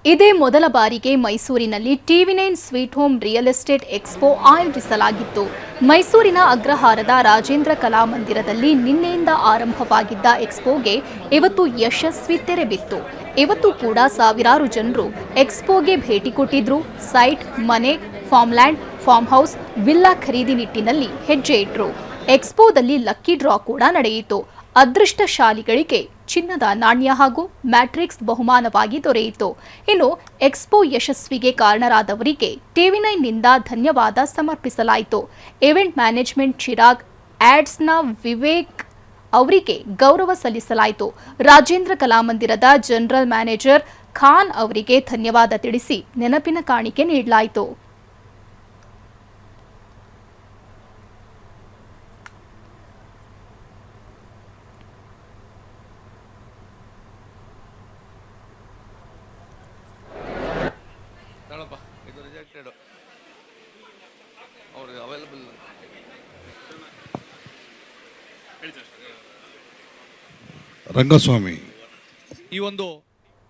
ಇದೇ ಮೊದಲ ಬಾರಿಗೆ ಮೈಸೂರಿನಲ್ಲಿ TV nine sweet home real estate expo ಆಯೋಜಿಸಲಾಗಿತ್ತು. ಮೈಸೂರಿನ ಅಗ್ರಹಾರದ ರಾಜೇಂದ್ರ ಕಲಾಮಂದಿರದಲ್ಲಿ ನಿನ್ನೆಯಿಂದ ಆರಂಭವಾಗಿದ್ದ ಎಕ್ಸ್ಪೋಗೆ ಇವತ್ತು ಯಶಸ್ವಿ ತೆರೆ ಬಿತ್ತು. ಇವತ್ತು ಕೂಡ ಸಾವಿರಾರು ಜನರು ಎಕ್ಸ್ಪೋಗೆ ಭೇಟಿ ಕೊಟ್ಟಿದ್ರು. ಸೈಟ್, ಮನೆ, ಫಾರ್ಮ್ಲ್ಯಾಂಡ್, ಫಾರ್ಮ್ ಹೌಸ್, ವಿಲ್ಲಾ ಖರೀದಿ ನಿಟ್ಟಿನಲ್ಲಿ ಹೆಜ್ಜೆ ಇಟ್ರು. ಎಕ್ಸ್ಪೋದಲ್ಲಿ ಲಕ್ಕಿ ಡ್ರಾ ಕೂಡ ನಡೆಯಿತು. ಅದೃಷ್ಟಶಾಲಿಗಳಿಗೆ ಚಿನ್ನದ ನಾಣ್ಯ ಹಾಗೂ ಮ್ಯಾಟ್ರಿಕ್ಸ್ ಬಹುಮಾನವಾಗಿ ದೊರೆಯಿತು. ಇನ್ನು ಎಕ್ಸ್ಪೋ ಯಶಸ್ವಿಗೆ ಕಾರಣರಾದವರಿಗೆ ಟಿವಿ9ನಿಂದ ಧನ್ಯವಾದ ಸಮರ್ಪಿಸಲಾಯಿತು. ಇವೆಂಟ್ ಮ್ಯಾನೇಜ್ಮೆಂಟ್ ಚಿರಾಗ್, ಆಡ್ಸ್ನ ವಿವೇಕ್ ಅವರಿಗೆ ಗೌರವ ಸಲ್ಲಿಸಲಾಯಿತು. ರಾಜೇಂದ್ರ ಕಲಾಮಂದಿರದ ಜನರಲ್ ಮ್ಯಾನೇಜರ್ ಖಾನ್ ಅವರಿಗೆ ಧನ್ಯವಾದ ತಿಳಿಸಿ ನೆನಪಿನ ಕಾಣಿಕೆ ನೀಡಲಾಯಿತು. ಇದು ರಿಜೆಕ್ಟೆಡ್, ಅವ್ರಿಗೆ ಅವೈಲಬಲ್. ರಂಗಸ್ವಾಮಿ ಈ ಒಂದು